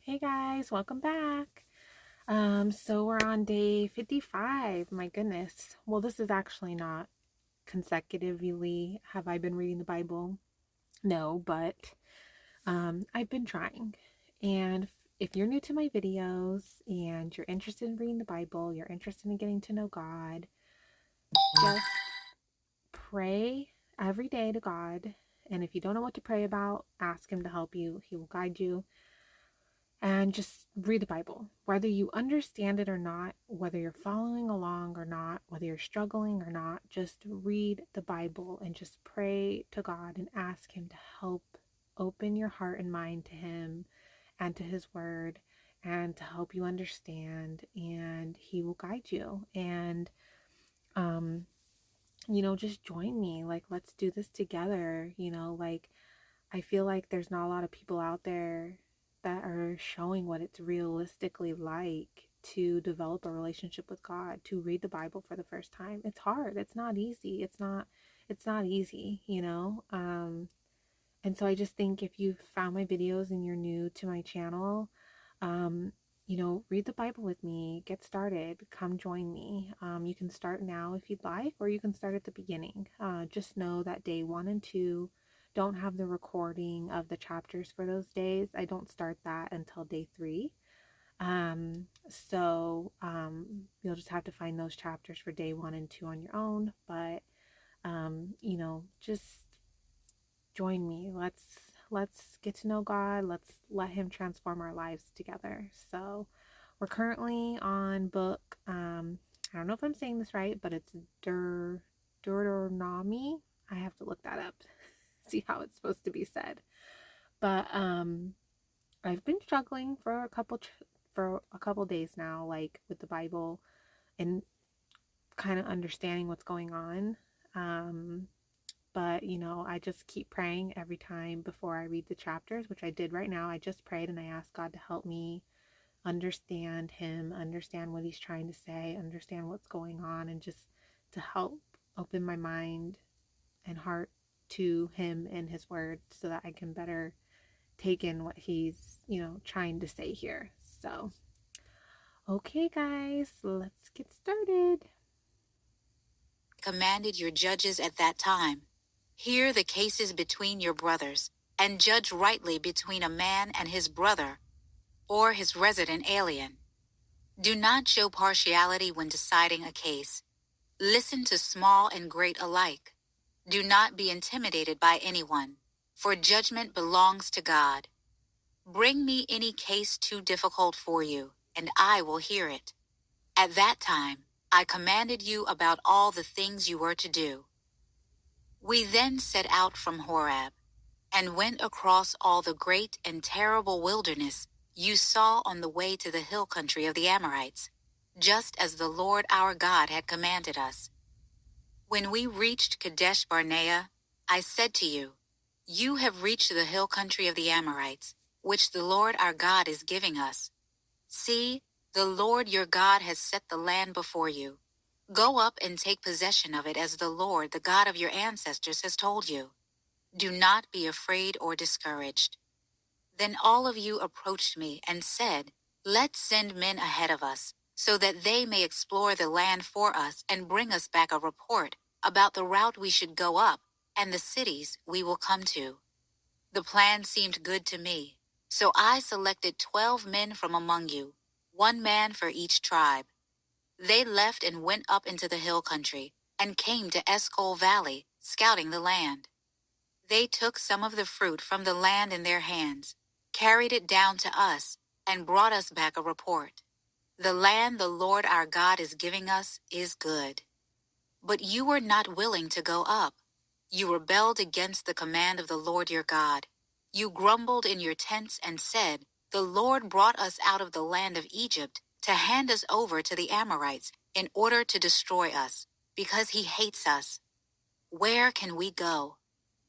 Hey guys, welcome back. So we're on day 55. My goodness. Well, this is actually not consecutively have I been reading the Bible. No, but I've been trying. And if you're new to my videos and you're interested in reading the Bible, you're interested in getting to know God, just pray every day to God. And if you don't know what to pray about, ask Him to help you. He will guide you. And just read the Bible. Whether you understand it or not, whether you're following along or not, whether you're struggling or not, just read the Bible and just pray to God and ask Him to help open your heart and mind to Him and to His Word and to help you understand. And He will guide you. And, um, just join me. Like, let's do this together. I feel like there's not a lot of people out there that are showing what it's realistically like to develop a relationship with God, to read the Bible for the first time. It's hard. It's not easy. It's not easy. And so I just think if you found my videos and you're new to my channel, um, read the Bible with me, get started, come join me. You can start now if you'd like, or you can start at the beginning. Just know that day 1 and 2 don't have the recording of the chapters for those days. I don't start that until day 3. You'll just have to find those chapters for day 1 and 2 on your own. But, just join me. Let's get to know God. Let's let Him transform our lives together. So we're currently on book, I don't know if I'm saying this right, but it's Deuteronomy. I have to look that up, see how it's supposed to be said. But I've been struggling for a couple days now, like with the Bible and kind of understanding what's going on. But I just keep praying every time before I read the chapters, which I did right now. I just prayed and I asked God to help me understand Him, understand what He's trying to say, understand what's going on, and just to help open my mind and heart to Him and His Word so that I can better take in what He's, trying to say here. So, okay, guys, let's get started. Commanded your judges at that time. Hear the cases between your brothers, and judge rightly between a man and his brother, or his resident alien. Do not show partiality when deciding a case. Listen to small and great alike. Do not be intimidated by anyone, for judgment belongs to God. Bring me any case too difficult for you, and I will hear it. At that time, I commanded you about all the things you were to do. We then set out from Horeb, and went across all the great and terrible wilderness you saw on the way to the hill country of the Amorites, just as the Lord our God had commanded us. When we reached Kadesh Barnea, I said to you, You have reached the hill country of the Amorites, which the Lord our God is giving us. See, the Lord your God has set the land before you. Go up and take possession of it as the Lord, the God of your ancestors, has told you. Do not be afraid or discouraged. Then all of you approached me and said, Let's send men ahead of us, so that they may explore the land for us and bring us back a report about the route we should go up and the cities we will come to. The plan seemed good to me, so I selected 12 men from among you, 1 man for each tribe. They left and went up into the hill country and came to Eshcol Valley, scouting the land. They took some of the fruit from the land in their hands, carried it down to us, and brought us back a report. The land the Lord our God is giving us is good. But you were not willing to go up. You rebelled against the command of the Lord your God. You grumbled in your tents and said, The Lord brought us out of the land of Egypt to hand us over to the Amorites in order to destroy us, because He hates us. Where can we go?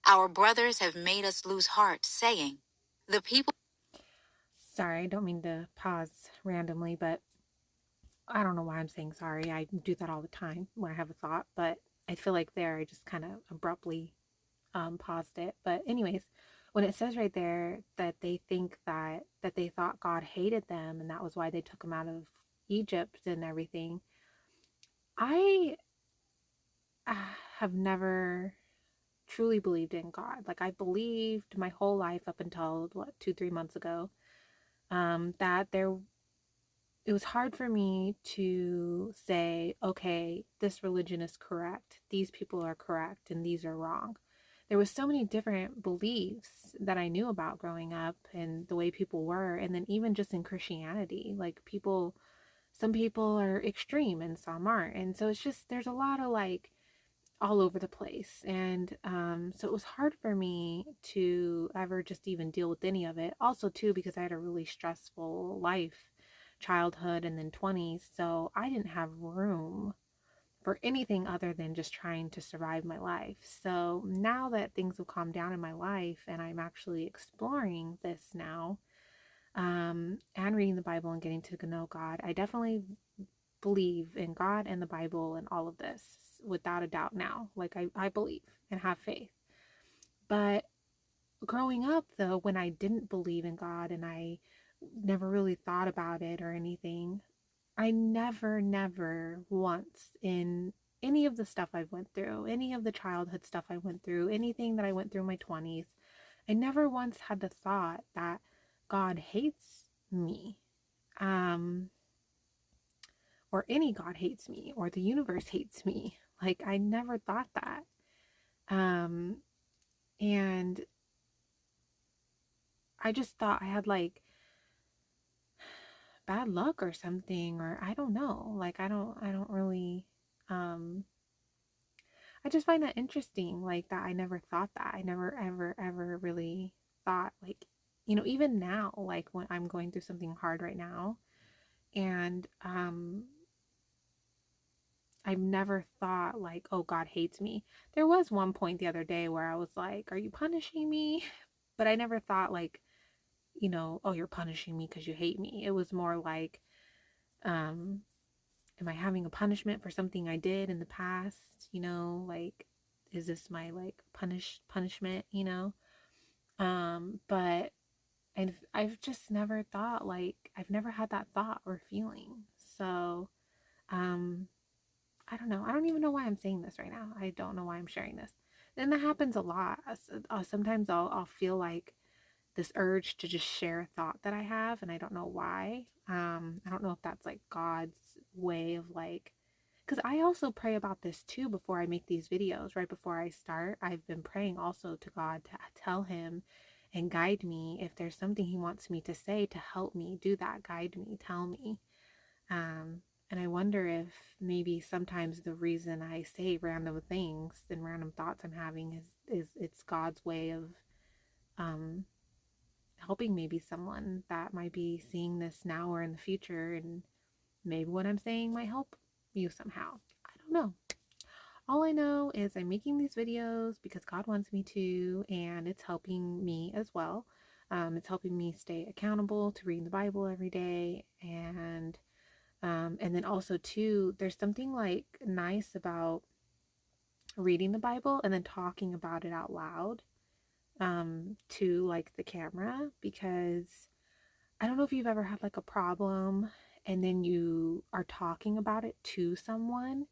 Our brothers have made us lose heart, saying, The people. Sorry, I don't mean to pause randomly, but I don't know why I'm saying sorry. I do that all the time when I have a thought, but I feel like there I just kind of abruptly paused it. But anyways, when it says right there that they think that they thought God hated them and that was why they took them out of Egypt and everything, I have never truly believed in God. Like I believed my whole life up until what 2-3 months ago, that there it was hard for me to say, okay, this religion is correct, these people are correct, and these are wrong. There was so many different beliefs that I knew about growing up and the way people were, and then even just in Christianity, like people, some people are extreme and some aren't, and so it's just there's a lot of like all over the place. And so it was hard for me to ever just even deal with any of it. Also, too, because I had a really stressful life, childhood, and then 20s. So I didn't have room for anything other than just trying to survive my life. So now that things have calmed down in my life and I'm actually exploring this now, and reading the Bible and getting to know God, I definitely believe in God and the Bible and all of this without a doubt now. Like I believe and have faith. But growing up though, when I didn't believe in God and I never really thought about it or anything, I never once in any of the stuff I went through, any of the childhood stuff I went through, anything that I went through in my 20s, I never once had the thought that God hates me. Um, or any God hates me or the universe hates me. Like I never thought that. Um and I just thought I had like bad luck or something, or I don't know. Like I don't really um I just find that interesting, like that I never thought that. I never ever really thought like, even now, like when I'm going through something hard right now, and I've never thought like, oh, God hates me. There was one point the other day where I was like, are you punishing me? But I never thought like, oh, you're punishing me because you hate me. It was more like, um, am I having a punishment for something I did in the past? Like, is this my like punishment? But I've just never thought like I've never had that thought or feeling. So, um, I don't know. I don't even know why I'm saying this right now. I don't know why I'm sharing this. And that happens a lot. Sometimes I'll feel like this urge to just share a thought that I have, and I don't know why. I don't know if that's like God's way of like, because I also pray about this too before I make these videos. Right before I start, I've been praying also to God to tell Him and guide me if there's something He wants me to say to help me do that. Guide me, tell me. And I wonder if maybe sometimes the reason I say random things and random thoughts I'm having is it's God's way of um, helping maybe someone that might be seeing this now or in the future, and maybe what I'm saying might help you somehow. I don't know. All I know is I'm making these videos because God wants me to, and it's helping me as well. It's helping me stay accountable to reading the Bible every day, and then also too, there's something like nice about reading the Bible and then talking about it out loud, to like the camera, because I don't know if you've ever had like a problem and then you are talking about it to someone,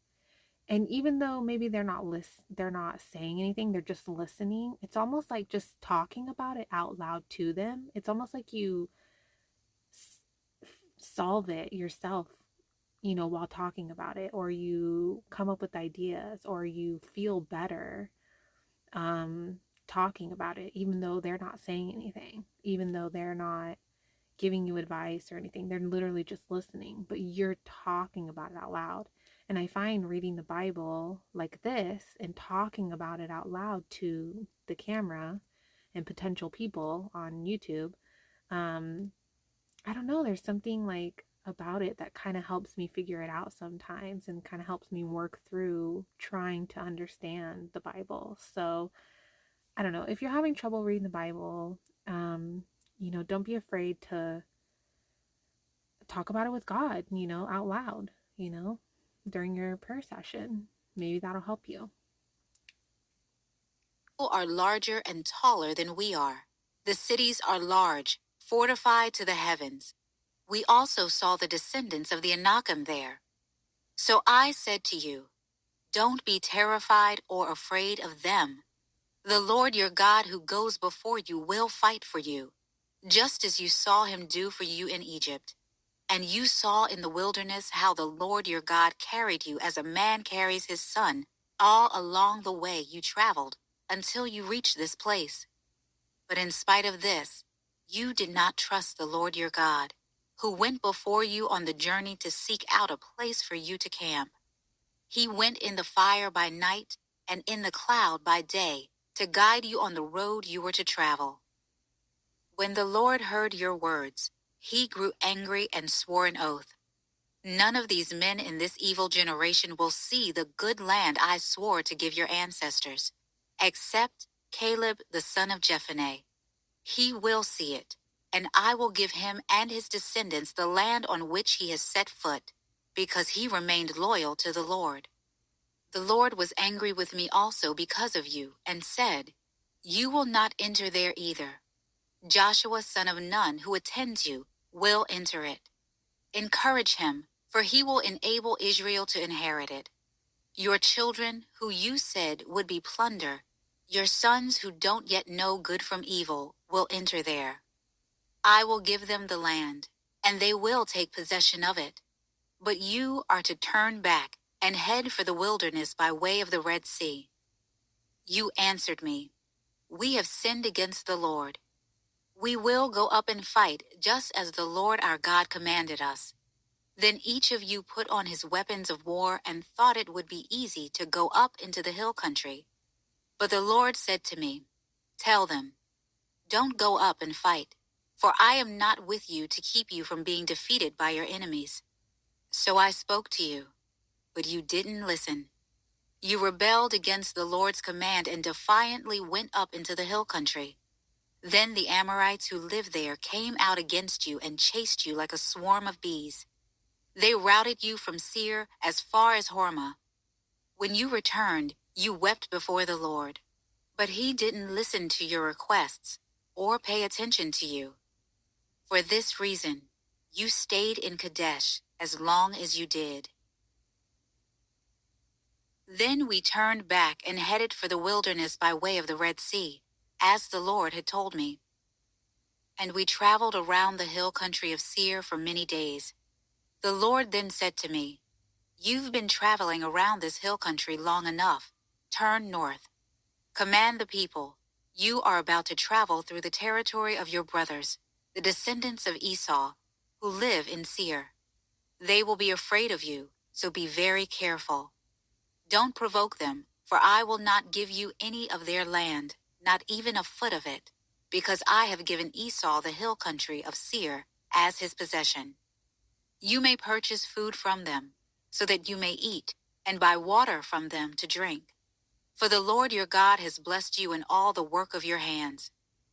and even though maybe they're not saying anything, they're just listening. It's almost like just talking about it out loud to them. It's almost like you s- solve it yourself, while talking about it, or you come up with ideas, or you feel better um, talking about it, even though they're not saying anything, even though they're not giving you advice or anything. They're literally just listening, but you're talking about it out loud. And I find reading the Bible like this and talking about it out loud to the camera and potential people on YouTube, um, I don't know, there's something like about it that kind of helps me figure it out sometimes and kind of helps me work through trying to understand the Bible. So, I don't know, if you're having trouble reading the Bible, don't be afraid to talk about it with God, out loud, during your prayer session. Maybe that'll help you. Are larger and taller than we are. The cities are large, fortified to the heavens. We also saw the descendants of the Anakim there. So I said to you, don't be terrified or afraid of them. The Lord your God who goes before you will fight for you, just as you saw him do for you in Egypt. And you saw in the wilderness how the Lord your God carried you as a man carries his son, all along the way you traveled, until you reached this place. But in spite of this, you did not trust the Lord your God, who went before you on the journey to seek out a place for you to camp. He went in the fire by night and in the cloud by day to guide you on the road you were to travel. When the Lord heard your words, he grew angry and swore an oath. None of these men in this evil generation will see the good land I swore to give your ancestors, except Caleb the son of Jephunneh. He will see it, and I will give him and his descendants the land on which he has set foot, because he remained loyal to the Lord. The Lord was angry with me also because of you, and said, you will not enter there either. Joshua son of Nun, who attends you, will enter it. Encourage him, for he will enable Israel to inherit it. Your children, who you said would be plunder, your sons who don't yet know good from evil, will enter there. I will give them the land, and they will take possession of it. But you are to turn back and head for the wilderness by way of the Red Sea. You answered me, we have sinned against the Lord. We will go up and fight, just as the Lord our God commanded us. Then each of you put on his weapons of war and thought it would be easy to go up into the hill country. But the Lord said to me, tell them, don't go up and fight, for I am not with you to keep you from being defeated by your enemies. So I spoke to you, but you didn't listen. You rebelled against the Lord's command and defiantly went up into the hill country. Then the Amorites who lived there came out against you and chased you like a swarm of bees. They routed you from Seir as far as Hormah. When you returned, you wept before the Lord. But he didn't listen to your requests or pay attention to you. For this reason, you stayed in Kadesh as long as you did. Then we turned back and headed for the wilderness by way of the Red Sea, as the Lord had told me. And we traveled around the hill country of Seir for many days. The Lord then said to me, you've been traveling around this hill country long enough. Turn north. Command the people. You are about to travel through the territory of your brothers, the descendants of Esau, who live in Seir. They will be afraid of you, so be very careful. Don't provoke them, for I will not give you any of their land, not even a foot of it, because I have given Esau the hill country of Seir as his possession. You may purchase food from them, so that you may eat, and buy water from them to drink. For the Lord your God has blessed you in all the work of your hands.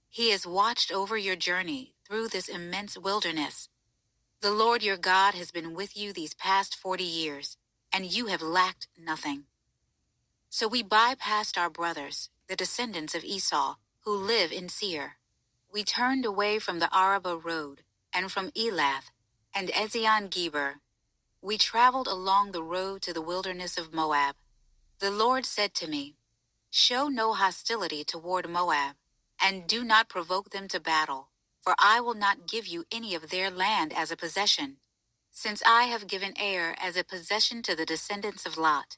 He has watched over your journey through this immense wilderness. The Lord your God has been with you these past 40 years, and you have lacked nothing. So we bypassed our brothers, the descendants of Esau, who live in Seir. We turned away from the Arabah road, and from Elath, and Ezion-Geber. We traveled along the road to the wilderness of Moab. The Lord said to me, show no hostility toward Moab, and do not provoke them to battle, for I will not give you any of their land as a possession, since I have given Ar as a possession to the descendants of Lot.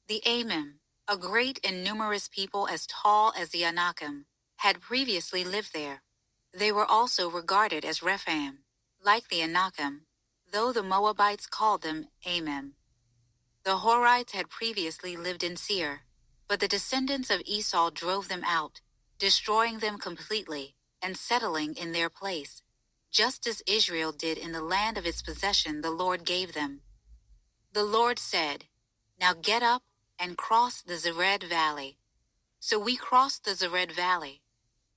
The Amim, a great and numerous people as tall as the Anakim, had previously lived there. They were also regarded as Rephaim, like the Anakim, though the Moabites called them Amim. The Horites had previously lived in Seir, but the descendants of Esau drove them out, destroying them completely and settling in their place, just as Israel did in the land of its possession the Lord gave them. The Lord said, now get up and cross the Zered Valley. So we crossed the Zered Valley.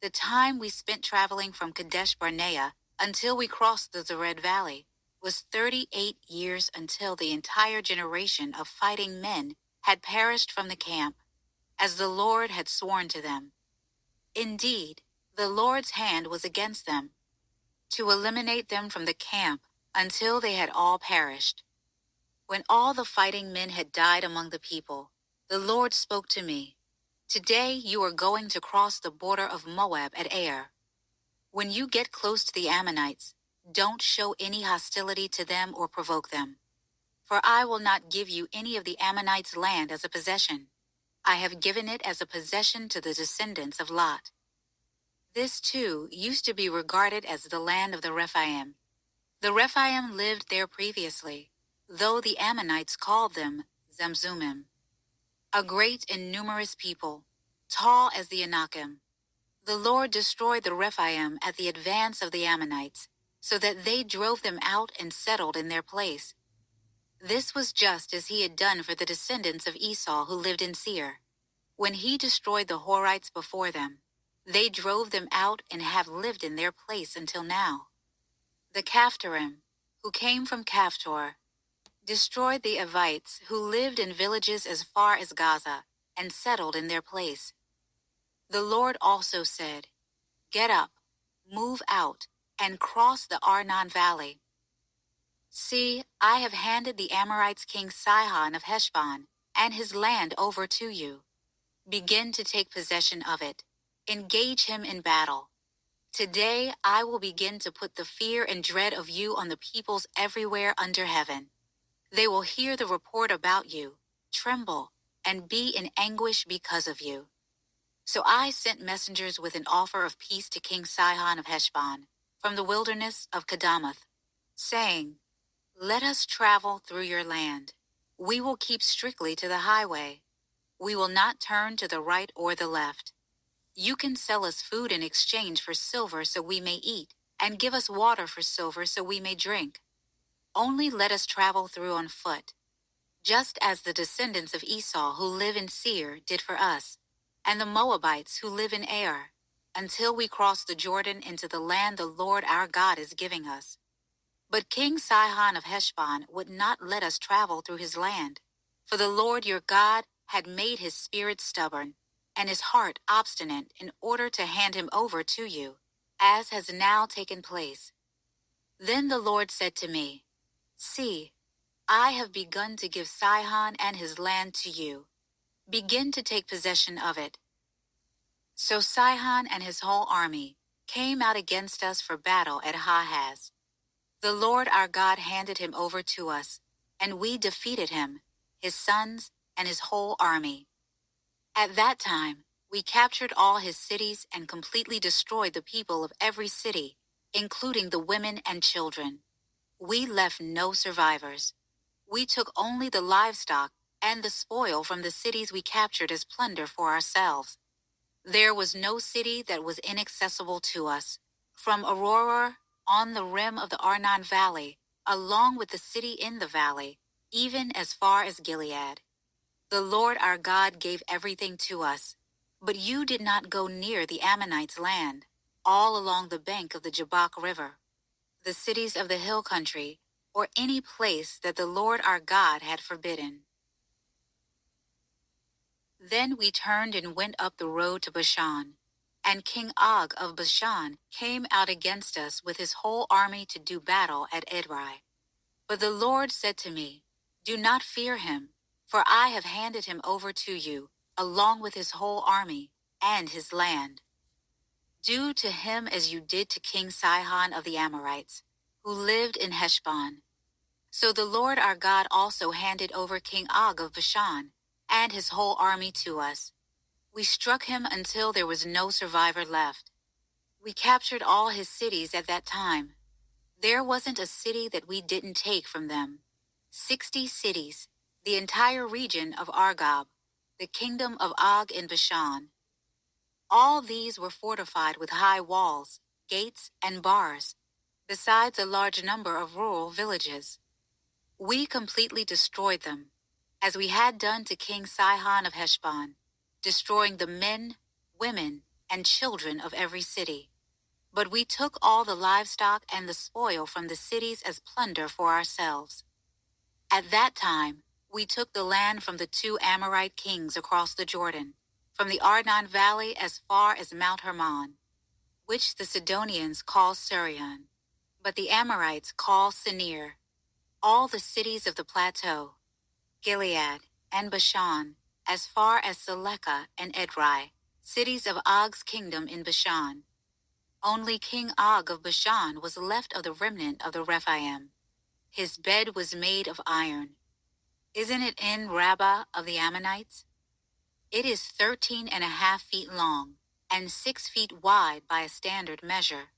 The time we spent traveling from Kadesh Barnea until we crossed the Zered Valley was 38 years, until the entire generation of fighting men had perished from the camp, as the Lord had sworn to them. Indeed, The Lord's hand was against them, to eliminate them from the camp until they had all perished. When all the fighting men had died among the people, the Lord spoke to me, "Today you are going to cross the border of Moab at Ar. When you get close to the Ammonites, don't show any hostility to them or provoke them. For I will not give you any of the Ammonites' land as a possession. I have given it as a possession to the descendants of Lot." This, too, used to be regarded as the land of the Rephaim. The Rephaim lived there previously, though the Ammonites called them Zamzumim, a great and numerous people, tall as the Anakim. The Lord destroyed the Rephaim at the advance of the Ammonites, so that they drove them out and settled in their place. This was just as he had done for the descendants of Esau who lived in Seir. When he destroyed the Horites before them, they drove them out and have lived in their place until now. The Caphtorim, who came from Caphtor, destroyed the Evites who lived in villages as far as Gaza and settled in their place. The Lord also said, "Get up, move out, and cross the Arnon Valley. See, I have handed the Amorites king Sihon of Heshbon and his land over to you. Begin to take possession of it. Engage him in battle. Today I will begin to put the fear and dread of you on the peoples everywhere under heaven. They will hear the report about you, tremble, and be in anguish because of you." So I sent messengers with an offer of peace to King Sihon of Heshbon from the wilderness of Kedamoth, saying, "Let us travel through your land. We will keep strictly to the highway. We will not turn to the right or the left. You can sell us food in exchange for silver so we may eat, and give us water for silver so we may drink. Only let us travel through on foot, just as the descendants of Esau who live in Seir did for us, and the Moabites who live in Ar, until we cross the Jordan into the land the Lord our God is giving us." But King Sihon of Heshbon would not let us travel through his land, for the Lord your God had made his spirit stubborn and his heart obstinate in order to hand him over to you, as has now taken place. Then the Lord said to me, "See, I have begun to give Sihon and his land to you. Begin to take possession of it." So Sihon and his whole army came out against us for battle at Hahaz. The Lord our God handed him over to us, and we defeated him, his sons, and his whole army. At that time, we captured all his cities and completely destroyed the people of every city, including the women and children. We left no survivors. We took only the livestock and the spoil from the cities we captured as plunder for ourselves. There was no city that was inaccessible to us, from Aurora on the rim of the Arnon Valley, along with the city in the valley, even as far as Gilead. The Lord our God gave everything to us, but you did not go near the Ammonites' land, all along the bank of the Jabbok River, the cities of the hill country, or any place that the Lord our God had forbidden. Then we turned and went up the road to Bashan, and King Og of Bashan came out against us with his whole army to do battle at Edrei. But the Lord said to me, "Do not fear him, for I have handed him over to you, along with his whole army and his land. Do to him as you did to King Sihon of the Amorites, who lived in Heshbon." So the Lord our God also handed over King Og of Bashan and his whole army to us. We struck him until there was no survivor left. We captured all his cities at that time. There wasn't a city that we didn't take from them. 60 cities, the entire region of Argob, the kingdom of Og in Bashan. All these were fortified with high walls, gates, and bars, besides a large number of rural villages. We completely destroyed them, as we had done to King Sihon of Heshbon, destroying the men, women, and children of every city. But we took all the livestock and the spoil from the cities as plunder for ourselves. At that time, we took the land from the 2 Amorite kings across the Jordan, from the Arnon Valley as far as Mount Hermon. which the Sidonians call Surion, but the Amorites call Sinir, all the cities of the plateau, Gilead and Bashan, as far as Seleka and Edrei, cities of Og's kingdom in Bashan. Only King Og of Bashan was left of the remnant of the Rephaim. His bed was made of iron. Isn't it in Rabbah of the Ammonites? It is 13.5 feet long and 6 feet wide by a standard measure.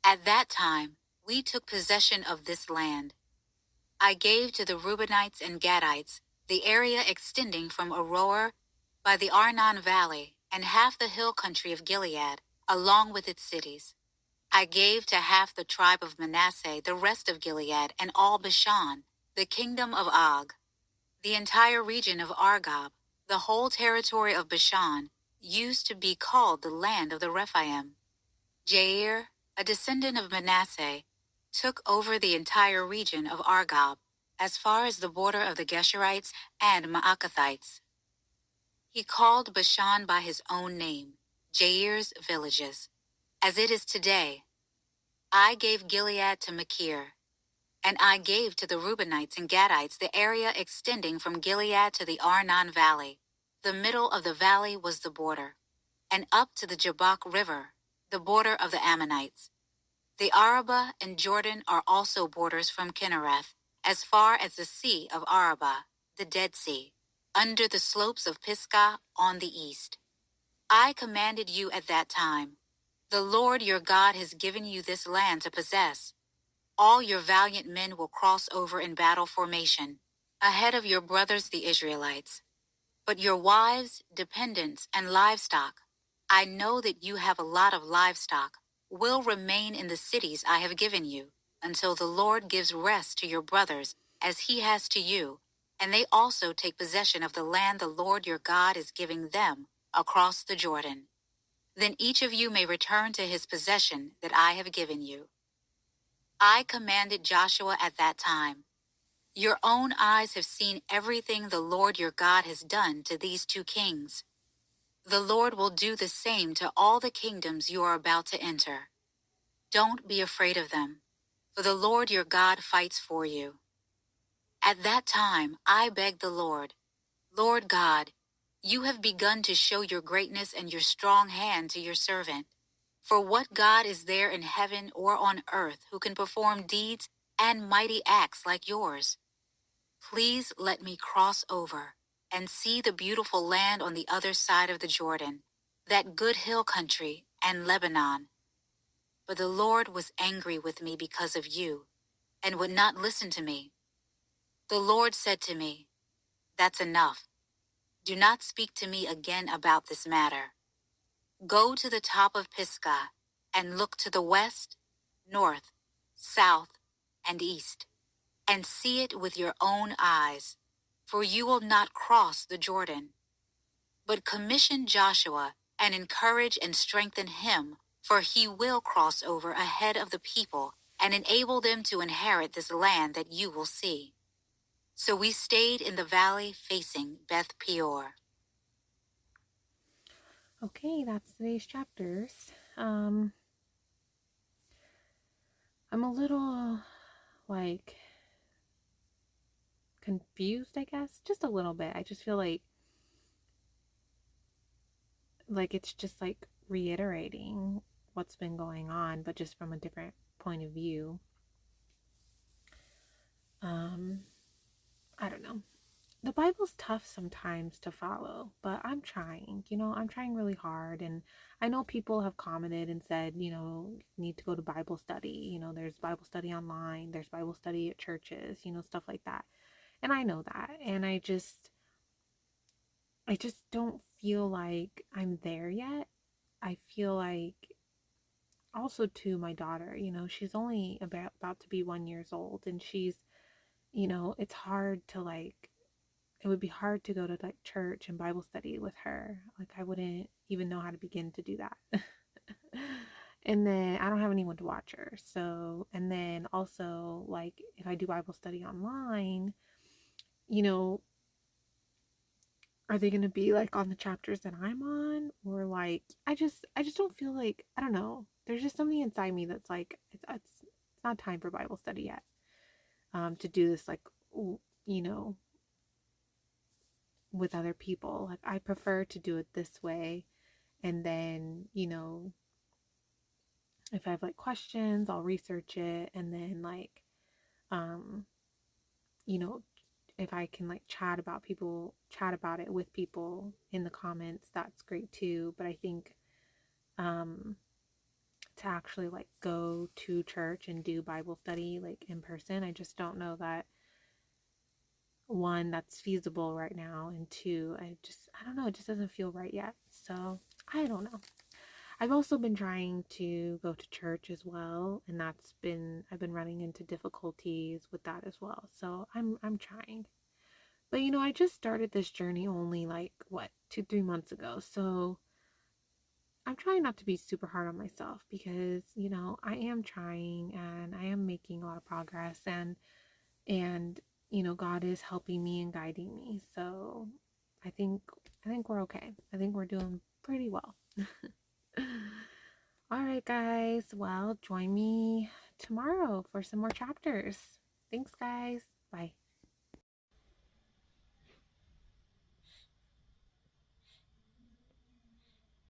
At that time, we took possession of this land. I gave to the Reubenites and Gadites the area extending from Aroer by the Arnon Valley and half the hill country of Gilead, along with its cities. I gave to half the tribe of Manasseh the rest of Gilead and all Bashan, the kingdom of Og, the entire region of Argob, the whole territory of Bashan, used to be called the land of the Rephaim. Jair, a descendant of Manasseh, took over the entire region of Argob, as far as the border of the Geshurites and Maacathites. He called Bashan by his own name, Jair's villages, as it is today. I gave Gilead to Machir, and I gave to the Reubenites and Gadites the area extending from Gilead to the Arnon Valley. The middle of the valley was the border, and up to the Jabbok River, the border of the Ammonites. The Arabah and Jordan are also borders from Kinnereth, as far as the sea of Arabah, the Dead Sea, under the slopes of Pisgah on the east. I commanded you at that time, the Lord your God has given you this land to possess. All your valiant men will cross over in battle formation, ahead of your brothers the Israelites. But your wives, dependents, and livestock, I know that you have a lot of livestock, will remain in the cities I have given you, until the Lord gives rest to your brothers, as he has to you, and they also take possession of the land the Lord your God is giving them across the Jordan. Then each of you may return to his possession that I have given you. I commanded Joshua at that time, your own eyes have seen everything the Lord your God has done to these two kings. The Lord will do the same to all the kingdoms you are about to enter. Don't be afraid of them, for the Lord your God fights for you. At that time, I begged the Lord, Lord God, you have begun to show your greatness and your strong hand to your servant. For what God is there in heaven or on earth who can perform deeds and mighty acts like yours? Please let me cross over and see the beautiful land on the other side of the Jordan, that good hill country and Lebanon. But the Lord was angry with me because of you and would not listen to me. The Lord said to me, that's enough. Do not speak to me again about this matter. Go to the top of Pisgah and look to the west, north, south, and east, and see it with your own eyes, for you will not cross the Jordan. But commission Joshua and encourage and strengthen him, for he will cross over ahead of the people and enable them to inherit this land that you will see. So we stayed in the valley facing Beth Peor. Okay, that's today's chapters. I'm a little like confused, I guess, just a little bit. I just feel like it's just like reiterating what's been going on, but just from a different point of view. Um, I don't know. The Bible's tough sometimes to follow, but I'm trying. I'm trying really hard. And I know people have commented and said, you need to go to Bible study. There's Bible study online, there's Bible study at churches, stuff like that. And I know that. And I just don't feel like I'm there yet. I feel like also to my daughter, she's only about to be 1 year old, and she's, it's hard to like, it would be hard to go to like church and Bible study with her. Like I wouldn't even know how to begin to do that. And then I don't have anyone to watch her. So, and then also like if I do Bible study online, you know, are they going to be like on the chapters that I'm on, or like I just don't feel like, I don't know. There's just something inside me that's like it's not time for Bible study yet. To do this like you know, with other people. Like I prefer to do it this way, and then, if I have like questions, I'll research it, and then like um you know, if I can like chat about it with people in the comments, that's great too. But I think um to actually like go to church and do Bible study like in person, I just don't know that, one, that's feasible right now, and two, I don't know, it just doesn't feel right yet. So I don't know. I've also been trying to go to church as well, and I've been running into difficulties with that as well. So I'm trying. But I just started this journey only like what, 2-3 months ago. So I'm trying not to be super hard on myself, because I am trying and I am making a lot of progress, and God is helping me and guiding me. So I think I think we're okay. I think we're doing pretty well. All right, guys. Well, join me tomorrow for some more chapters. Thanks, guys. Bye.